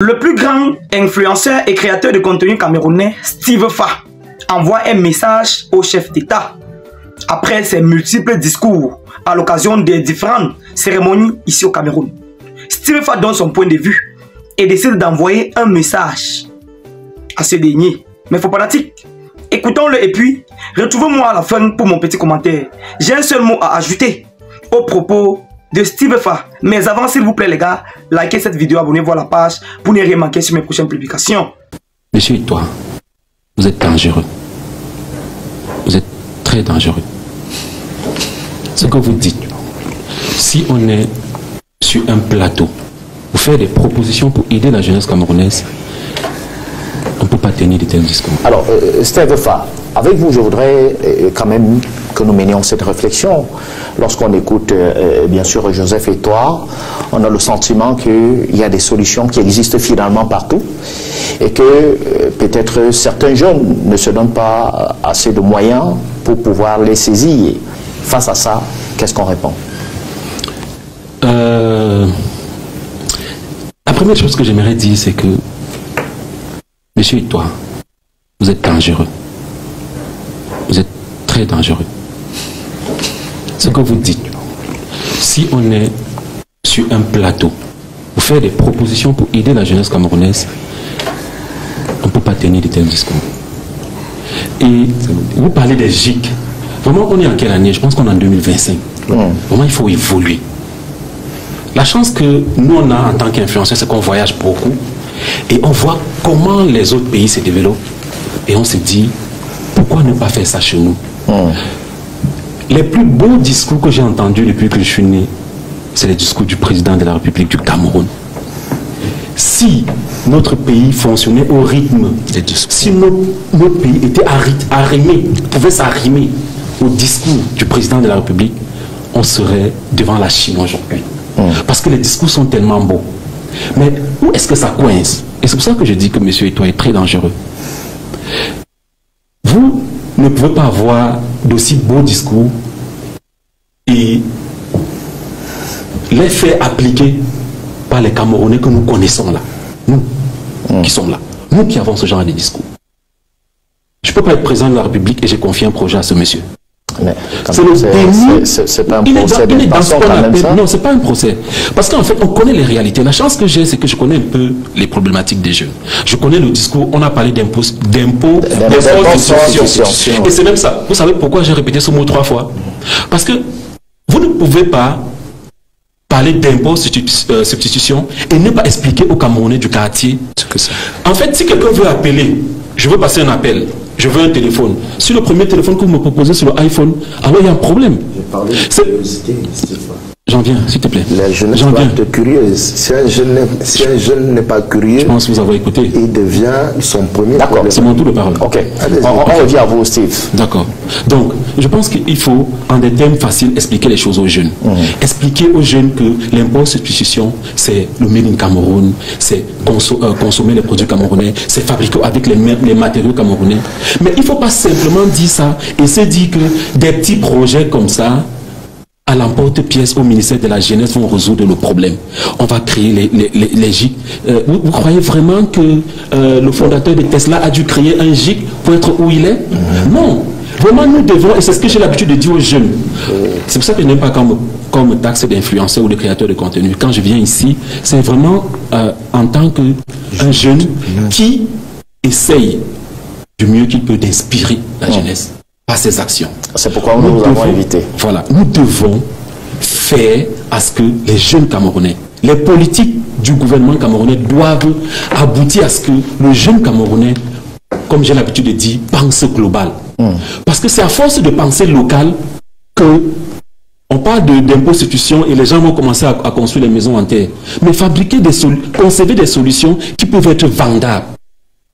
Le plus grand influenceur et créateur de contenu camerounais, Steve Fa, envoie un message au chef d'État après ses multiples discours à l'occasion des différentes cérémonies ici au Cameroun. Steve Fa donne son point de vue et décide d'envoyer un message à ce dernier. Mais faut pas pratique. Écoutons-le et puis retrouvez-moi à la fin pour mon petit commentaire. J'ai un seul mot à ajouter au propos de Steve Fa. Mais avant, s'il vous plaît les gars, likez cette vidéo, abonnez-vous à la page pour ne rien manquer sur mes prochaines publications. Monsieur et toi, vous êtes dangereux. Vous êtes très dangereux. Ce que vous dites, si on est sur un plateau, vous faites des propositions pour aider la jeunesse camerounaise, on ne peut pas tenir de tels discours. Alors, Steve Fa, avec vous, je voudrais quand même que nous menions cette réflexion. Lorsqu'on écoute, bien sûr, Joseph et toi, on a le sentiment qu'il y a des solutions qui existent finalement partout et que peut-être certains jeunes ne se donnent pas assez de moyens pour pouvoir les saisir. Face à ça, qu'est-ce qu'on répond? La première chose que j'aimerais dire, c'est que monsieur et toi, vous êtes dangereux. Vous êtes très dangereux. Ce que vous dites, si on est sur un plateau, vous faites des propositions pour aider la jeunesse camerounaise, on ne peut pas tenir de tels discours. Et vous parlez des GIC. Vraiment, on est en quelle année? Je pense qu'on est en 2025. Vraiment, il faut évoluer. La chance que nous, on a en tant qu'influenceurs, c'est qu'on voyage beaucoup et on voit comment les autres pays se développent. Et on se dit, pourquoi ne pas faire ça chez nous? Les plus beaux discours que j'ai entendus depuis que je suis né, c'est les discours du président de la République du Cameroun. Si notre pays fonctionnait au rythme, si notre pays était arrimé, pouvait s'arrimer au discours du président de la République, on serait devant la Chine aujourd'hui. Parce que les discours sont tellement beaux. Mais où est-ce que ça coince? Et c'est pour ça que je dis que monsieur et toi est très dangereux. Vous ne pouvez pas avoir d'aussi beaux discours et les faire appliquer par les Camerounais que nous connaissons là. Nous qui sommes là. Nous qui avons ce genre de discours. Je ne peux pas être président de la République et j'ai confié un projet à ce monsieur. C'est le déni. C'est pas un procès de façon quand même ça? Non, c'est pas un procès. Parce qu'en fait, on connaît les réalités. La chance que j'ai, c'est que je connais un peu les problématiques des jeunes. Je connais le discours, on a parlé d'impôts, et c'est même ça. Vous savez pourquoi j'ai répété ce mot 3 fois? Parce que vous ne pouvez pas parler d'impôts substitution et ne pas expliquer aux Camerounais du quartier ce que c'est. En fait, si quelqu'un veut appeler, je veux passer un appel, je veux un téléphone. Sur le premier téléphone que vous me proposez sur l'iPhone, alors il y a un problème. J'ai parlé de curiosité. J'en viens, s'il te plaît. La jeunesse doit être curieuse. Si un jeune n'est pas curieux, je pense que vous avez écouté. Il devient son premier. D'accord, c'est mon tour de parole. Ok. On revient à vous, Steve. D'accord. Donc, je pense qu'il faut, en des termes faciles, expliquer les choses aux jeunes. Expliquer aux jeunes que l'impôt substitution, c'est le made in Cameroun, c'est consommer les produits camerounais, c'est fabriquer avec les matériaux camerounais. Mais il ne faut pas simplement dire ça et se dire que des petits projets comme ça, à l'emporte-pièce au ministère de la Jeunesse, vont résoudre le problème. On va créer les GIC. Vous croyez vraiment que le fondateur de Tesla a dû créer un GIC pour être où il est? Non. Vraiment, nous devons, et c'est ce que j'ai l'habitude de dire aux jeunes. C'est pour ça que je n'aime pas quand on me taxe d'influenceur ou de créateur de contenu. Quand je viens ici, c'est vraiment en tant qu'un jeune qui essaye du mieux qu'il peut d'inspirer la jeunesse par ses actions. C'est pourquoi nous avons invité. Voilà, nous devons faire à ce que les jeunes Camerounais, les politiques du gouvernement camerounais doivent aboutir à ce que le jeune Camerounais, comme j'ai l'habitude de dire, pense global. Parce que c'est à force de penser local que on parle d'imposition et les gens vont commencer à construire les maisons en terre. Mais fabriquer concevoir des solutions qui peuvent être vendables.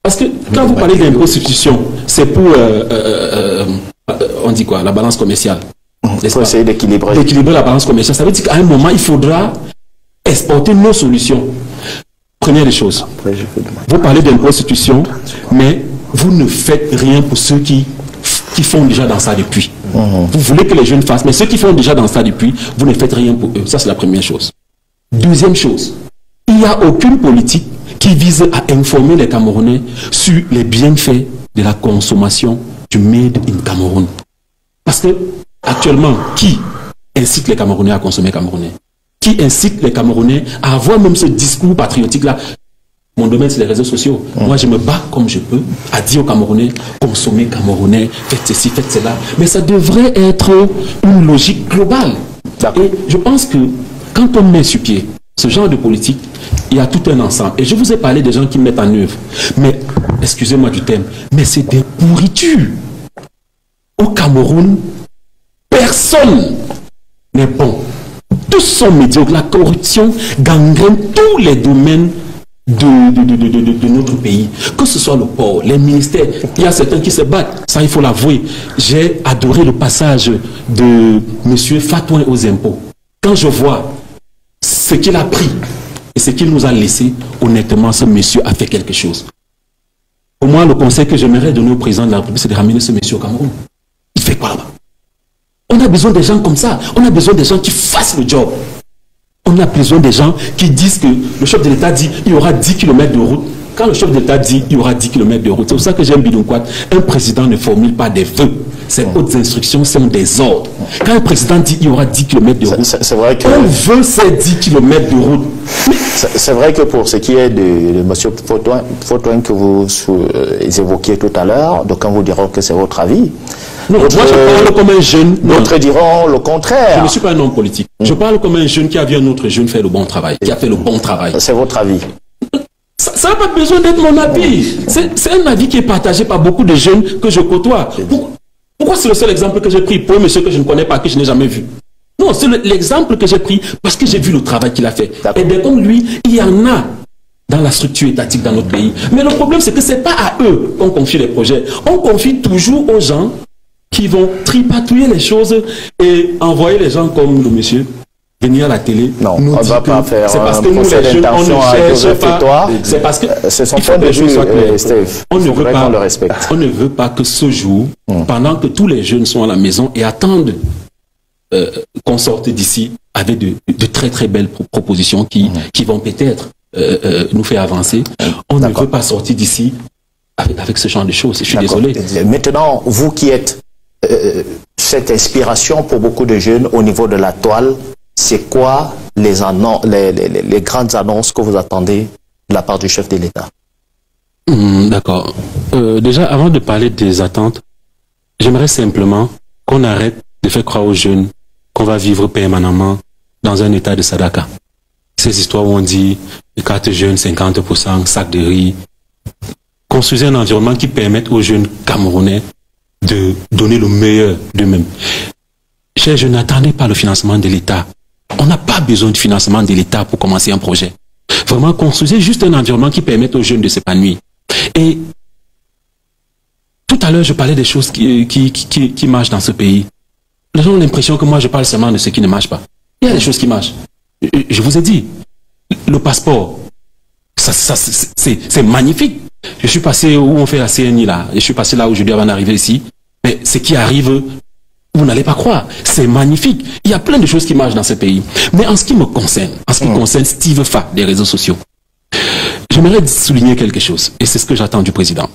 Parce que quand vous parlez d'imposition, c'est pour on dit quoi? La balance commerciale. Il faut essayer d'équilibrer. D'équilibrer la balance commerciale. Ça veut dire qu'à un moment, il faudra exporter nos solutions. Première des choses. Vous parlez d'imposition, mais vous ne faites rien pour ceux qui font déjà dans ça depuis. Vous voulez que les jeunes fassent, mais ceux qui font déjà dans ça depuis, vous ne faites rien pour eux. Ça, c'est la première chose. Deuxième chose, il n'y a aucune politique qui vise à informer les Camerounais sur les bienfaits de la consommation du Made in Cameroun. Parce que, actuellement, qui incite les Camerounais à consommer camerounais? Qui incite les Camerounais à avoir même ce discours patriotique-là? Mon domaine, c'est les réseaux sociaux. Moi, je me bats comme je peux à dire aux Camerounais, consommez camerounais, faites ceci, faites cela. Mais ça devrait être une logique globale. Et je pense que quand on met sur pied ce genre de politique, il y a tout un ensemble. Et je vous ai parlé des gens qui mettent en œuvre. Mais, excusez-moi du terme, mais c'est des pourritures. Au Cameroun, personne n'est bon. Tous sont médiocres. La corruption gangrène tous les domaines de notre pays. Que ce soit le port, les ministères, il y a certains qui se battent. Ça, il faut l'avouer. J'ai adoré le passage de M. Fatouin aux impôts. Quand je vois ce qu'il a pris et ce qu'il nous a laissé, honnêtement, ce monsieur a fait quelque chose. Pour moi, le conseil que j'aimerais donner au président de la République, c'est de ramener ce monsieur au Cameroun. Il fait quoi là-bas? On a besoin des gens comme ça. On a besoin des gens qui fassent le job. On a besoin des gens qui disent que le chef de l'État dit il y aura 10 km de route. Quand le chef de l'État dit il y aura 10 km de route, c'est pour ça que j'aime Bidonkwad. Un président ne formule pas des vœux. Ses hautes instructions sont des ordres. Quand un président dit il y aura 10 km de route, c'est vrai que on veut ces 10 km de route. C'est vrai que pour ce qui est de M. Fatouin que vous évoquiez tout à l'heure, donc quand vous diront que c'est votre avis, non, moi je parle comme un jeune. D'autres diront le contraire. Je ne suis pas un homme politique. Je parle comme un jeune qui a vu un autre jeune faire le bon travail, qui a fait le bon travail. C'est votre avis. Ça n'a pas besoin d'être mon avis. C'est un avis qui est partagé par beaucoup de jeunes que je côtoie. Pourquoi c'est le seul exemple que j'ai pris pour un monsieur que je ne connais pas, que je n'ai jamais vu? Non, c'est l'exemple que j'ai pris parce que j'ai vu le travail qu'il a fait. Et bien comme lui, il y en a dans la structure étatique dans notre pays. Mais le problème, c'est que ce n'est pas à eux qu'on confie les projets. On confie toujours aux gens qui vont tripatouiller les choses et envoyer les gens comme le monsieur venir à la télé. Non, on ne va pas faire. C'est parce que nous, les jeunes, on ne cherche pas. C'est parce que c'est son point de vue, Steve. On ne veut pas que ce jour, pendant que tous les jeunes sont à la maison et attendent qu'on sorte d'ici avec de très très belles propositions qui vont peut-être nous faire avancer, on ne veut pas sortir d'ici avec ce genre de choses. Je suis désolé. Maintenant, vous qui êtes cette inspiration pour beaucoup de jeunes au niveau de la toile, c'est quoi les grandes annonces que vous attendez de la part du chef de l'État? D'accord. Déjà, avant de parler des attentes, j'aimerais simplement qu'on arrête de faire croire aux jeunes qu'on va vivre permanemment dans un état de sadaka. Ces histoires où on dit carte jeune, 50%, sac de riz. Construisez un environnement qui permette aux jeunes Camerounais de donner le meilleur d'eux-mêmes. Chers jeunes, n'attendez pas le financement de l'État. On n'a pas besoin de financement de l'État pour commencer un projet. Vraiment, construisez juste un environnement qui permette aux jeunes de s'épanouir. Et tout à l'heure, je parlais des choses qui marchent dans ce pays. Les gens ont l'impression que moi, je parle seulement de ce qui ne marche pas. Il y a des choses qui marchent. Je vous ai dit, le passeport, c'est magnifique. Je suis passé où on fait la CNI là. Je suis passé là aujourd'hui avant d'arriver ici. Mais ce qui arrive, vous n'allez pas croire. C'est magnifique. Il y a plein de choses qui marchent dans ce pays. Mais en ce qui me concerne, en ce qui concerne Steve Fa des réseaux sociaux, j'aimerais souligner quelque chose. Et c'est ce que j'attends du président.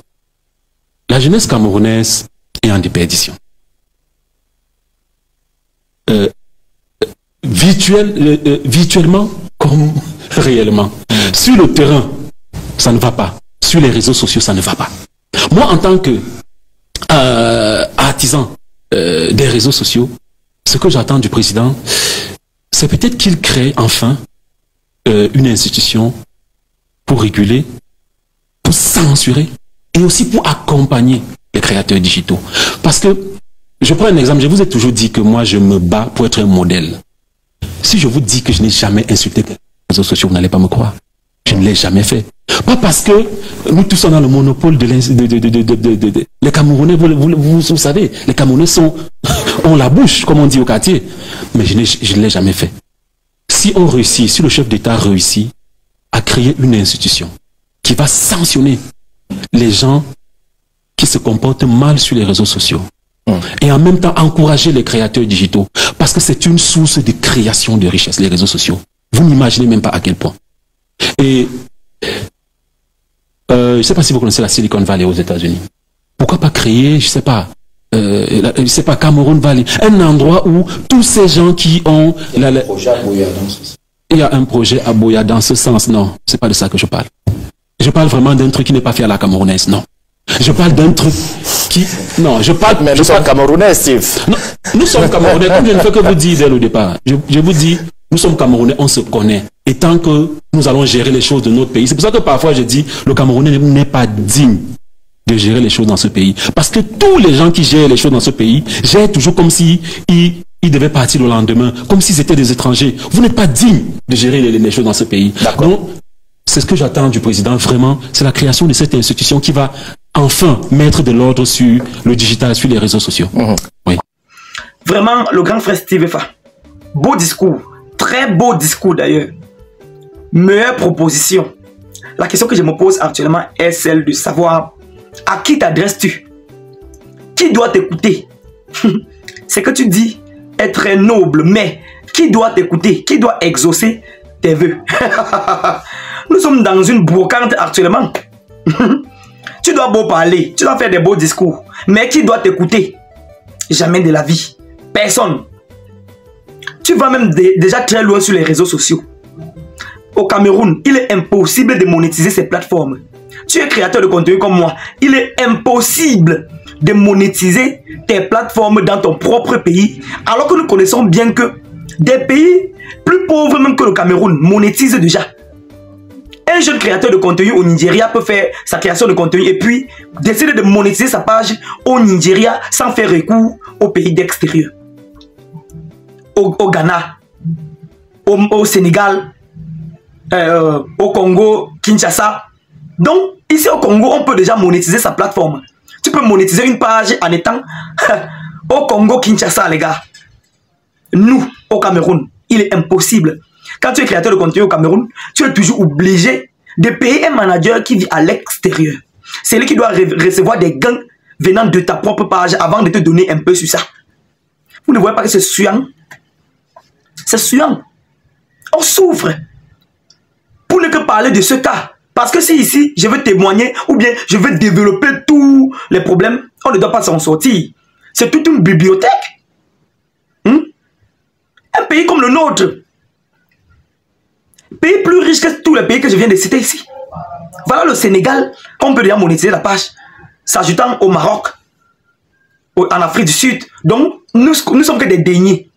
La jeunesse camerounaise est en déperdition. Virtuellement comme réellement. Sur le terrain, ça ne va pas. Sur les réseaux sociaux, ça ne va pas. Moi, en tant que artisan des réseaux sociaux, ce que j'attends du président, c'est peut-être qu'il crée enfin une institution pour réguler, pour censurer et aussi pour accompagner les créateurs digitaux. Parce que, je prends un exemple, je vous ai toujours dit que moi, je me bats pour être un modèle. Si je vous dis que je n'ai jamais insulté les réseaux sociaux, vous n'allez pas me croire. Je ne l'ai jamais fait. Pas parce que nous tous sommes dans le monopole les Camerounais, vous savez, les Camerounais ont la bouche, comme on dit au quartier. Mais je ne l'ai jamais fait. Si on réussit, si le chef d'État réussit à créer une institution qui va sanctionner les gens qui se comportent mal sur les réseaux sociaux, et en même temps encourager les créateurs digitaux, parce que c'est une source de création de richesse, les réseaux sociaux. Vous n'imaginez même pas à quel point. Et je ne sais pas si vous connaissez la Silicon Valley aux États-Unis. Pourquoi pas créer, je sais pas, Cameroun Valley, un endroit où tous ces gens qui ont... Il y a un projet à Boya dans ce sens. Non, c'est pas de ça que je parle. Je parle vraiment d'un truc qui n'est pas fait à la camerounaise, non. Je parle d'un truc qui... Non, je parle... Mais nous sommes camerounais, Steve. Non, nous sommes camerounais, comme je ne fais que vous dire dès le départ. Je vous dis, nous sommes camerounais, on se connaît. Et tant que nous allons gérer les choses de notre pays, c'est pour ça que parfois je dis, le Camerounais n'est pas digne de gérer les choses dans ce pays. Parce que tous les gens qui gèrent les choses dans ce pays gèrent toujours comme si ils devaient partir le lendemain, comme s'ils étaient des étrangers. Vous n'êtes pas digne de gérer les choses dans ce pays. Donc, c'est ce que j'attends du président, vraiment, c'est la création de cette institution qui va enfin mettre de l'ordre sur le digital, sur les réseaux sociaux. Oui. Vraiment, le grand frère Steve Fa, beau discours, très beau discours d'ailleurs. Meilleure proposition. La question que je me pose actuellement est celle de savoir à qui t'adresses-tu? Qui doit t'écouter? C'est que tu dis est très noble, mais qui doit t'écouter? Qui doit exaucer tes vœux? Nous sommes dans une brocante actuellement. Tu dois beau parler, tu dois faire des beaux discours, mais qui doit t'écouter? Jamais de la vie. Personne. Tu vas même déjà très loin sur les réseaux sociaux. Au Cameroun, il est impossible de monétiser ces plateformes. Tu es créateur de contenu comme moi. Il est impossible de monétiser tes plateformes dans ton propre pays, alors que nous connaissons bien que des pays plus pauvres même que le Cameroun monétisent déjà. Un jeune créateur de contenu au Nigeria peut faire sa création de contenu et puis décider de monétiser sa page au Nigeria sans faire recours aux pays d'extérieur. Au Ghana, au Sénégal, au Congo, Kinshasa. Donc, ici au Congo, on peut déjà monétiser sa plateforme. Tu peux monétiser une page en étant au Congo, Kinshasa, les gars. Nous, au Cameroun, il est impossible. Quand tu es créateur de contenu au Cameroun, tu es toujours obligé de payer un manager qui vit à l'extérieur. C'est lui qui doit recevoir des gains venant de ta propre page avant de te donner un peu sur ça. Vous ne voyez pas que c'est suant? C'est suant. On souffre. Pour ne que parler de ce cas. Parce que si ici, je veux témoigner ou bien je veux développer tous les problèmes, on ne doit pas s'en sortir. C'est toute une bibliothèque. Un pays comme le nôtre. Pays plus riche que tous les pays que je viens de citer ici. Voilà le Sénégal, on peut déjà monétiser la page. S'ajoutant au Maroc, en Afrique du Sud. Donc, nous sommes que des deniers.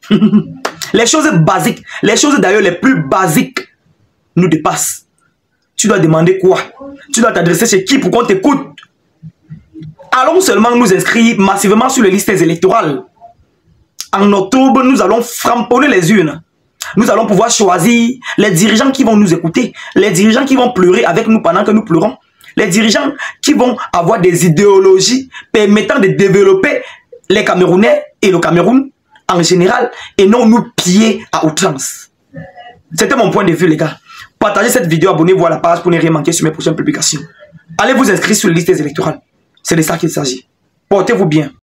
Les choses basiques, les choses d'ailleurs les plus basiques nous dépassent. Tu dois demander quoi? Tu dois t'adresser chez qui pour qu'on t'écoute? Allons seulement nous inscrire massivement sur les listes électorales. En octobre, nous allons framponner les urnes. Nous allons pouvoir choisir les dirigeants qui vont nous écouter, les dirigeants qui vont pleurer avec nous pendant que nous pleurons, les dirigeants qui vont avoir des idéologies permettant de développer les Camerounais et le Cameroun en général et non nous piller à outrance. C'était mon point de vue, les gars. Partagez cette vidéo, abonnez-vous à la page pour ne rien manquer sur mes prochaines publications. Allez vous inscrire sur les listes électorales. C'est de ça qu'il s'agit. Portez-vous bien.